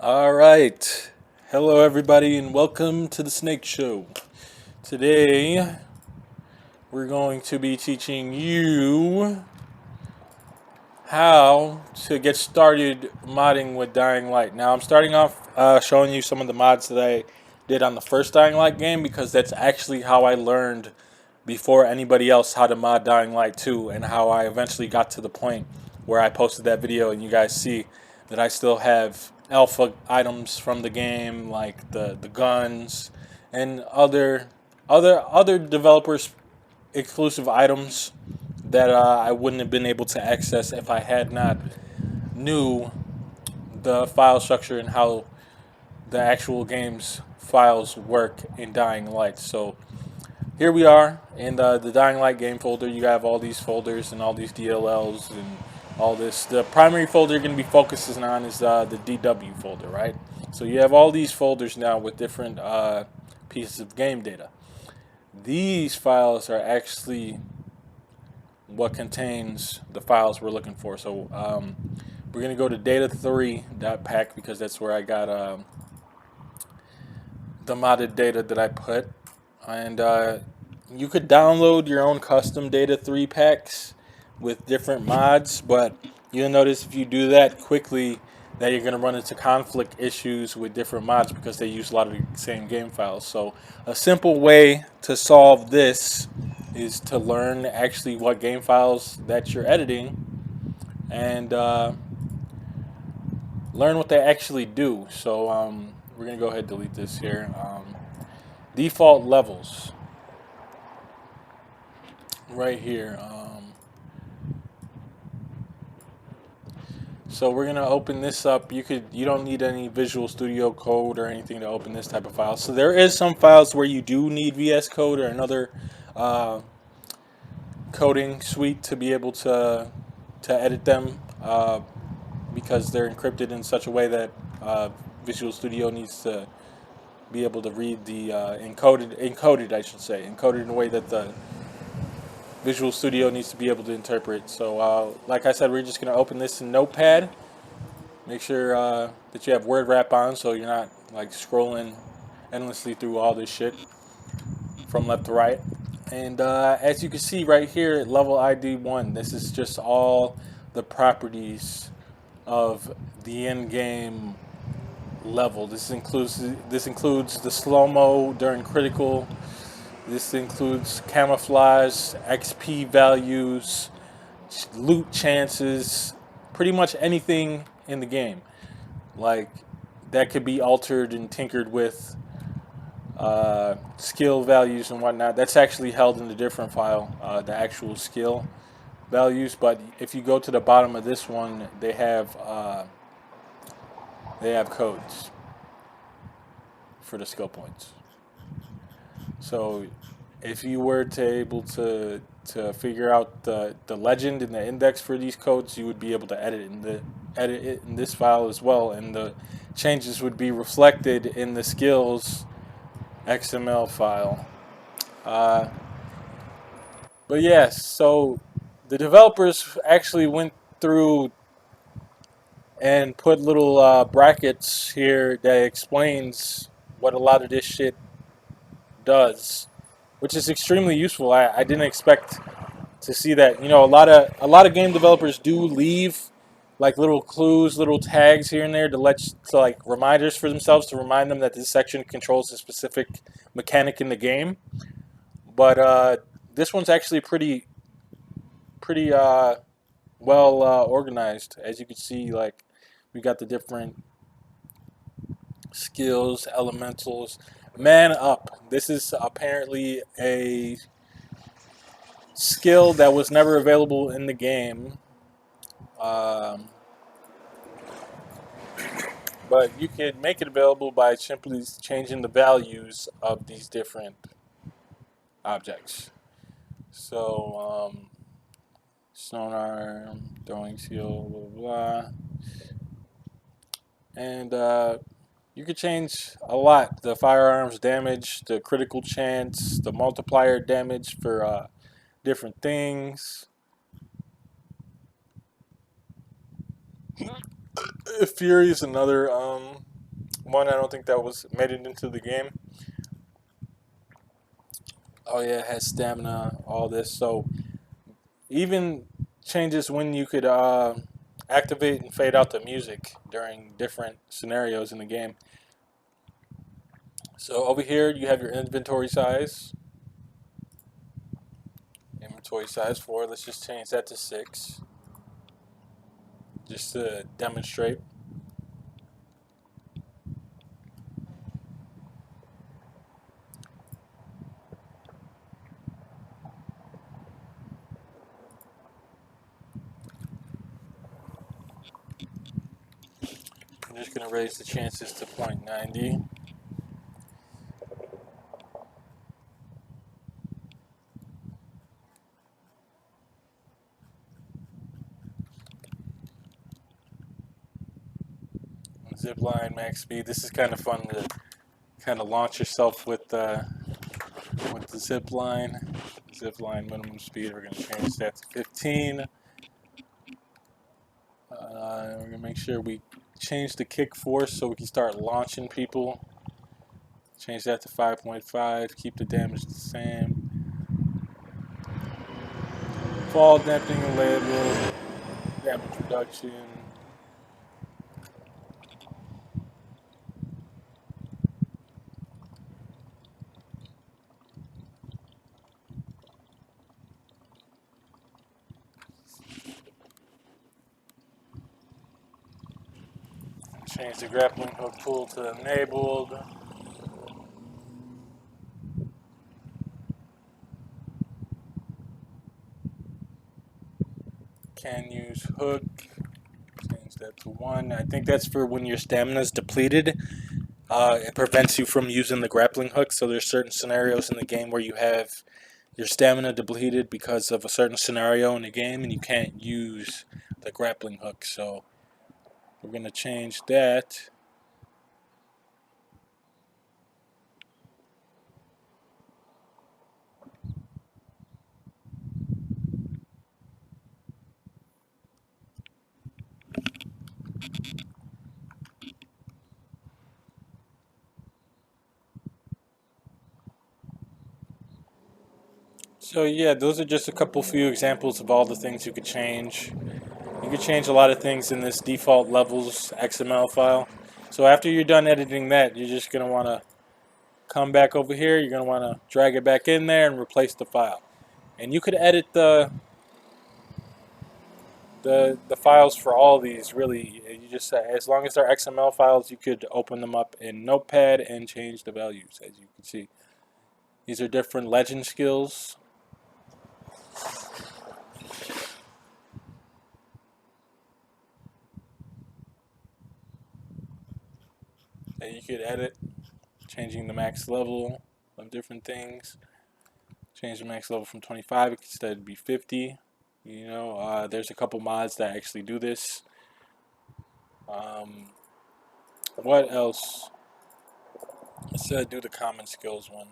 All right. Hello, everybody, and welcome to the Snake Show. Today, we're going to be teaching you how to get started modding with Dying Light. Now, I'm starting off showing you some of the mods that I did on the first Dying Light game because that's actually how I learned before anybody else how to mod Dying Light 2 and how I eventually got to the point where I posted that video and you guys see that I still have alpha items from the game like the guns and other developers exclusive items that I wouldn't have been able to access if I had not knew the file structure and how the actual game's files work in Dying Light. So here we are in the Dying Light game folder. You have all these folders and all these DLLs and all this. The primary folder you're going to be focusing on is the DW folder, right? So you have all these folders now with different pieces of game data. These files are actually what contains the files we're looking for. So we're going to go to data3.pack because that's where I got the modded data that I put. And you could download your own custom data 3 packs with different mods, but you'll notice if you do that quickly that you're going to run into conflict issues with different mods because they use a lot of the same game files. So a simple way to solve this is to learn actually what game files that you're editing and learn what they actually do. So we're going to go ahead and delete this here. Default levels right here. So we're gonna open this up. You don't need any Visual Studio Code or anything to open this type of file. So there is some files where you do need VS Code or another coding suite to be able to edit them because they're encrypted in such a way that Visual Studio needs to be able to read the encoded I should say encoded in a way that the Visual Studio needs to be able to interpret. So like I said, we're just going to open this in Notepad. Make sure that you have word wrap on so you're not like scrolling endlessly through all this shit from left to right. And as you can see right here, level ID 1, this is just all the properties of the in-game level. This includes the slow-mo during critical. This includes camouflage, XP values, loot chances, pretty much anything in the game. Like, that could be altered and tinkered with, skill values and whatnot. That's actually held in a different file, the actual skill values. But if you go to the bottom of this one, they have codes for the skill points. So if you were to able to figure out the legend and the index for these codes, you would be able to edit it in this file as well, and the changes would be reflected in the skills XML file. But yes, so the developers actually went through and put little brackets here that explains what a lot of this shit does, which is extremely useful. I didn't expect to see that. You know, a lot of game developers do leave like little clues, little tags here and there to like reminders for themselves to remind them that this section controls a specific mechanic in the game. But this one's actually pretty well organized. As you can see, like we got the different skills, elementals. Man up. This is apparently a skill that was never available in the game. Um, but you can make it available by simply changing the values of these different objects. So, sonar, throwing skill, blah, blah, blah. And you could change a lot. The firearms damage, the critical chance, the multiplier damage for different things. Fury is another one. I don't think that was made it into the game. Oh yeah, it has stamina, all this. So even changes when you could activate and fade out the music during different scenarios in the game. So over here you have your inventory size. Inventory size 4. Let's just change that to 6, just to demonstrate. I'm just going to raise the chances to 0.90. Zip line max speed. This is kind of fun to kind of launch yourself with the zip line. Zip line minimum speed. We're going to change that to 15. We're going to make sure we change the kick force so we can start launching people. Change that to 5.5. Keep the damage the same. Fall damping and label. Damage reduction. Change the grappling hook pull to enabled. Can use hook. Change that to 1. I think that's for when your stamina is depleted. It prevents you from using the grappling hook. So there's certain scenarios in the game where you have your stamina depleted because of a certain scenario in the game, and you can't use the grappling hook. So we're going to change that. So yeah, those are just a couple few examples of all the things you could change. You could change a lot of things in this default levels XML file. So after you're done editing that, you're just going to want to come back over here. You're going to want to drag it back in there and replace the file. And you could edit the files for all these, really. You just as long as they're XML files, you could open them up in Notepad and change the values, as you can see. These are different legend skills. That you could edit, changing the max level of different things. Change the max level from 25 instead to be 50. You know, there's a couple mods that actually do this. What else? Let's do the common skills one.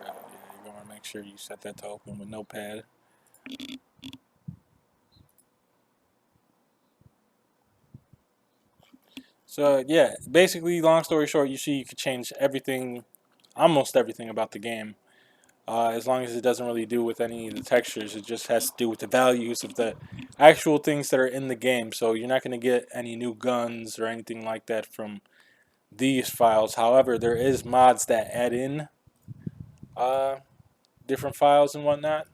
Yeah, you're going to make sure you set that to open with Notepad. So yeah, basically, long story short, you see you could change everything, almost everything about the game. As long as it doesn't really do with any of the textures, it just has to do with the values of the actual things that are in the game. So you're not going to get any new guns or anything like that from these files. However, there is mods that add in different files and whatnot.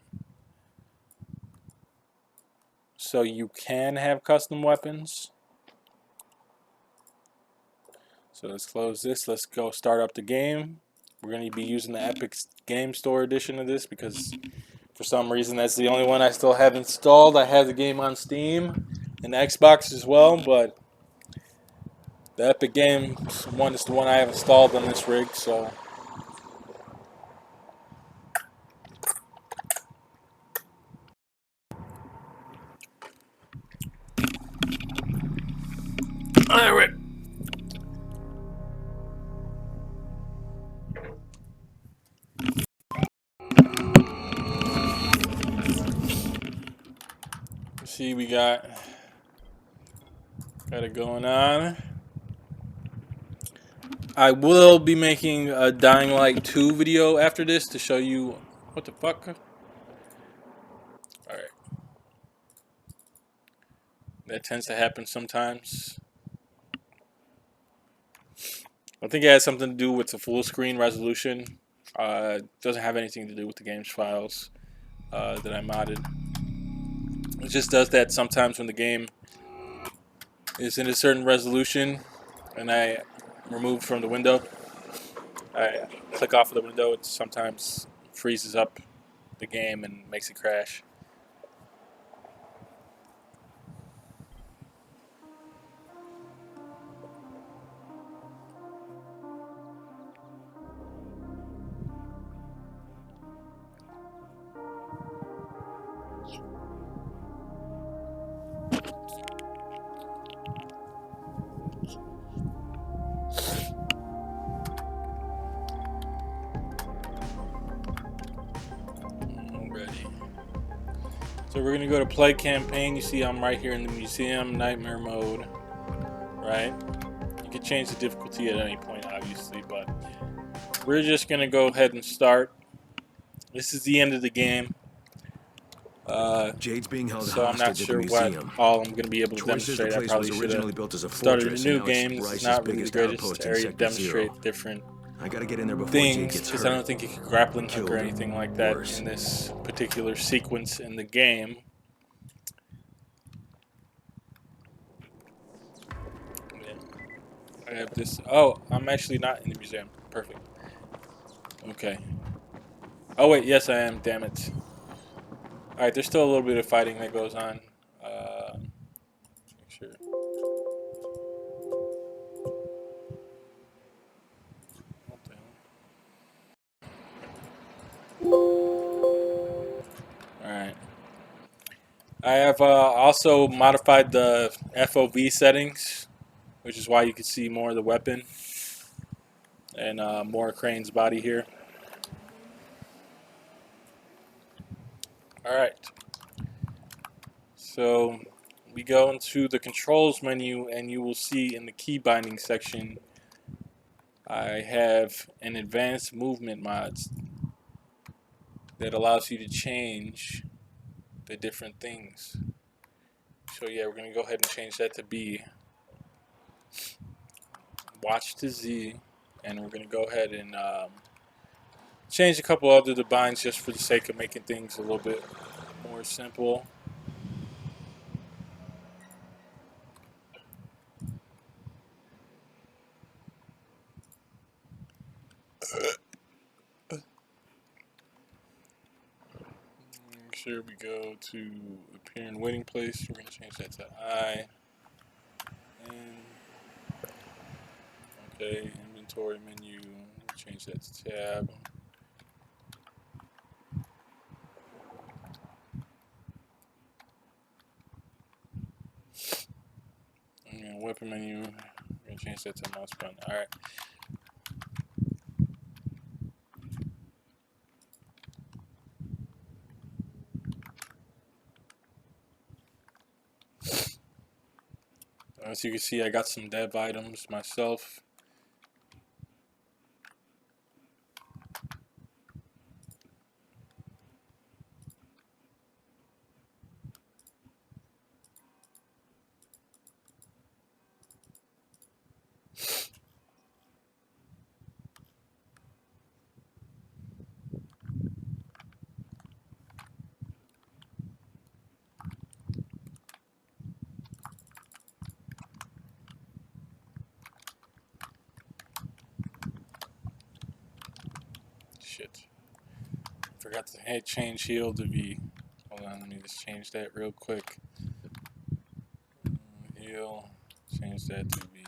So you can have custom weapons. So let's close this. Let's go start up the game. We're going to be using the Epic Game Store edition of this because for some reason that's the only one I still have installed. I have the game on Steam and Xbox as well, but the Epic Games one is the one I have installed on this rig, so alright. See, we got it going on. I will be making a Dying Light 2 video after this to show you what the fuck. Alright. That tends to happen sometimes. I think it has something to do with the full screen resolution. It doesn't have anything to do with the game's files that I modded. It just does that sometimes when the game is in a certain resolution and I remove from the window. I click off of the window, it sometimes freezes up the game and makes it crash. Alrighty. So we're gonna go to play campaign. You see I'm right here in the museum, nightmare mode, right? You can change the difficulty at any point, obviously, but we're just gonna go ahead and start. This is the end of the game. Jade's being held So I'm not hostage at the sure what museum. all I'm going to be able to Troy says the demonstrate. I place probably was should originally have built as a started a fortress, new and now it's game. This is Bryce's not really the biggest greatest outpost in area to Sector Zero. demonstrate different I gotta get in there before Jade things, gets because hurt. I don't think you can grappling hook or Killed. anything like that Worse. in this particular sequence in the game. Yeah. I have this. Oh, I'm actually not in the museum. Perfect. Okay. Oh wait, yes I am. Damn it. All right, there's still a little bit of fighting that goes on. Make sure. What the hell? All right. I have also modified the FOV settings, which is why you can see more of the weapon and more Crane's body here. Alright, so we go into the controls menu and you will see in the key binding section I have an advanced movement mods that allows you to change the different things. So yeah, we're going to go ahead and change that to B. Watch to Z, and we're going to go ahead and change a couple other binds just for the sake of making things a little bit more simple. Make sure we go to appear in waiting place. We're going to change that to I. And okay, inventory menu. Change that to tab. And weapon menu. We're going to change that to mouse button. Alright. As you can see, I got some dev items myself. Shit. Forgot to change heal to V. Hold on, let me just change that real quick. Heal. Change that to V.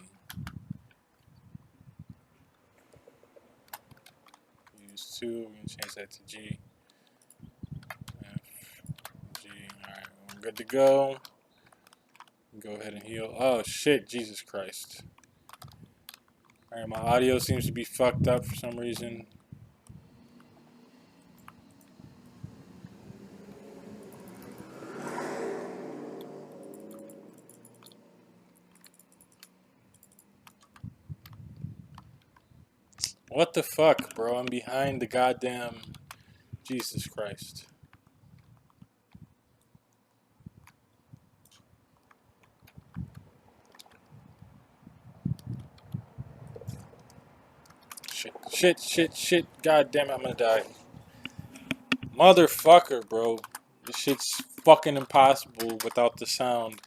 Use 2. We're going to change that to G. F, G. Alright, we're good to go. Go ahead and heal. Oh shit, Jesus Christ. Alright, my audio seems to be fucked up for some reason. What the fuck, bro? I'm behind the goddamn... Jesus Christ. Shit, shit, shit, shit. God damn it, I'm gonna die. Motherfucker, bro. This shit's fucking impossible without the sound.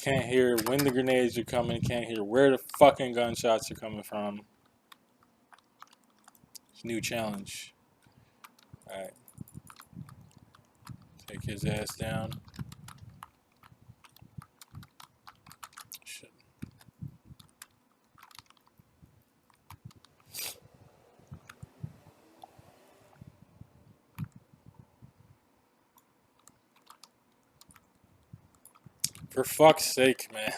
Can't hear when the grenades are coming. Can't hear where the fucking gunshots are coming from. It's a new challenge. Alright. Take his ass down. Shit. For fuck's sake, man.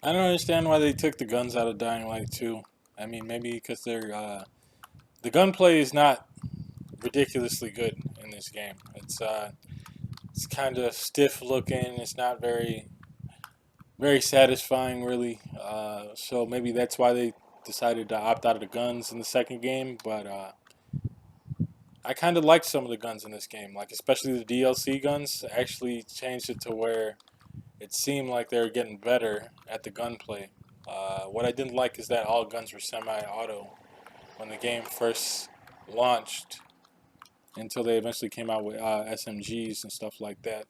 I don't understand why they took the guns out of Dying Light 2. I mean, maybe because the gunplay is not ridiculously good in this game. It's kind of stiff looking. It's not very satisfying, really. So maybe that's why they decided to opt out of the guns in the second game. But I kind of liked some of the guns in this game, like especially the DLC guns. Actually changed it to where it seemed like they were getting better at the gunplay. What I didn't like is that all guns were semi-auto when the game first launched, until they eventually came out with SMGs and stuff like that.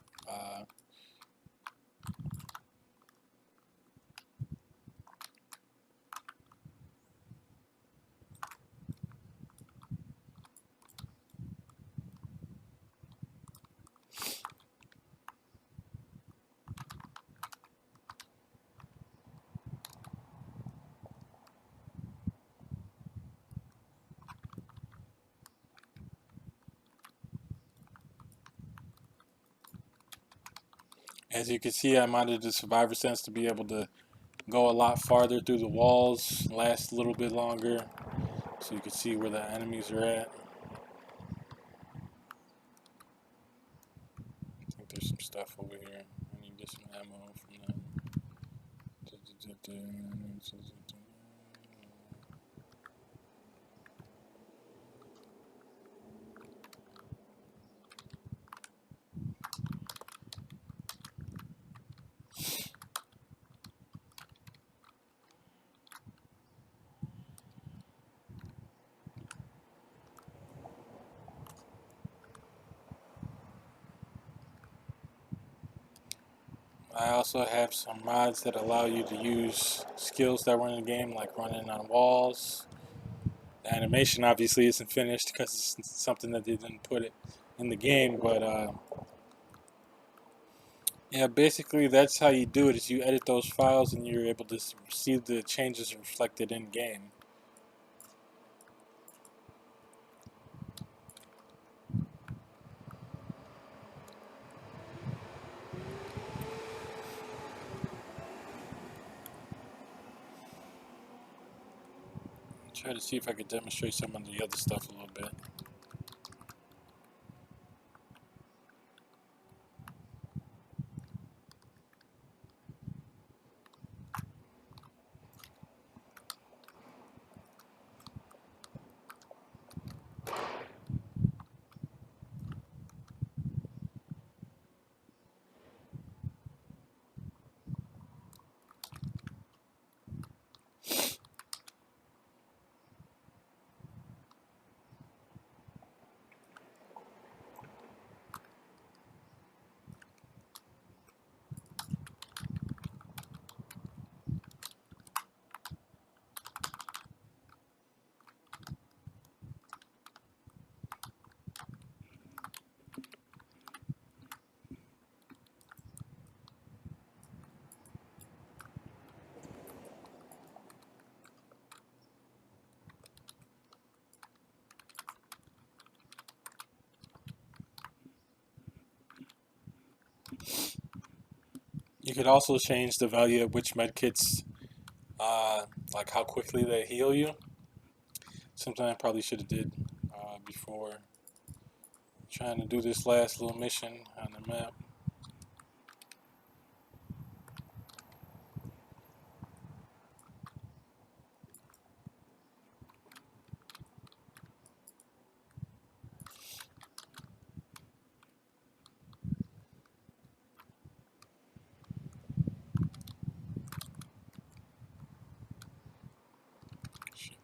As you can see, I modded the Survivor Sense to be able to go a lot farther through the walls, last a little bit longer, so you can see where the enemies are at. I think there's some stuff over here. I need to get some ammo from that. I also have some mods that allow you to use skills that were in the game, like running on walls. The animation obviously isn't finished because it's something that they didn't put it in the game, but yeah, basically that's how you do it. Is you edit those files and you're able to see the changes reflected in game. Try to see if I could demonstrate some of the other stuff a little bit. You could also change the value at which medkits, like how quickly they heal you. Something I probably should have did before trying to do this last little mission on the map. Shit.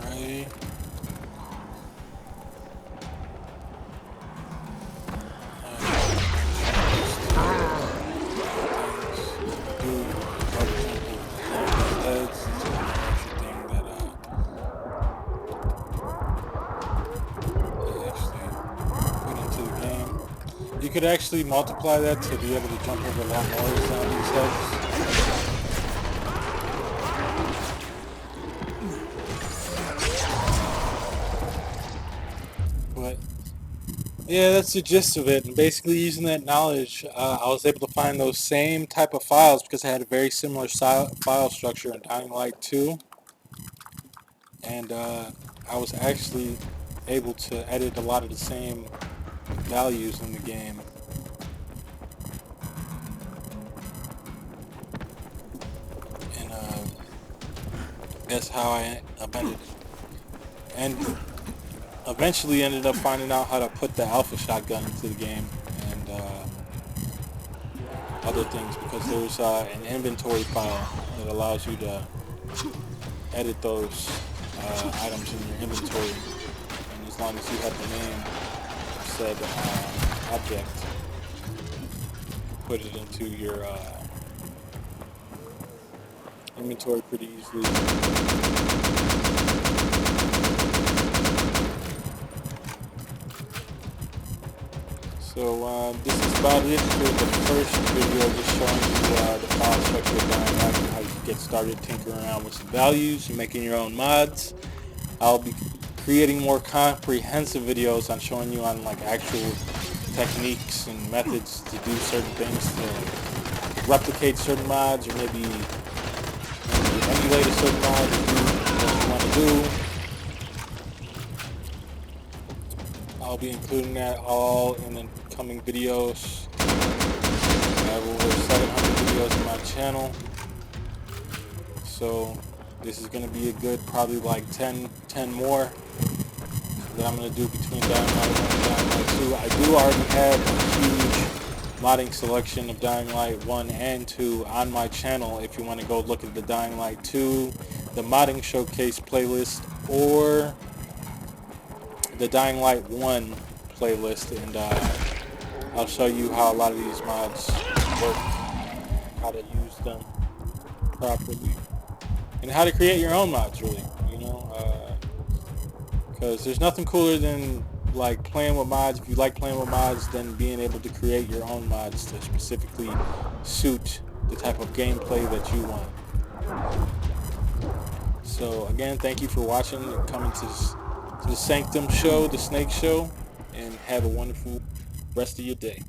Alright. You could actually multiply that to be able to jump over a lot more zombies' heads. But yeah, that's the gist of it. And basically, using that knowledge, I was able to find those same type of files because I had a very similar file structure in Dying Light 2, and I was actually able to edit a lot of the same values in the game. And that's how I amended and eventually ended up finding out how to put the alpha shotgun into the game and other things, because there's an inventory file that allows you to edit those items in your inventory, and as long as you have the name of said object, put it into your inventory pretty easily. So this is about it for the first video, just showing you the file structure of Dying Light and how you get started tinkering around with some values and making your own mods. I'll be creating more comprehensive videos on showing you on like actual techniques and methods to do certain things, to replicate certain mods, or maybe emulate a certain mod and do what you want to do. I'll be including that all in the coming videos. I have over 700 videos on my channel, so this is going to be a good probably like 10 more that I'm going to do between Dying Light 1 and Dying Light 2. I do already have a huge modding selection of Dying Light 1 and 2 on my channel if you want to go look at the Dying Light 2, the modding showcase playlist, or the Dying Light 1 playlist, and I'll show you how a lot of these mods work, how to use them properly. and how to create your own mods, really. Because there's nothing cooler than like playing with mods. If you like playing with mods, then being able to create your own mods to specifically suit the type of gameplay that you want. So again, thank you for watching and coming to the Sanctum Show, the Snake Show, and have a wonderful rest of your day.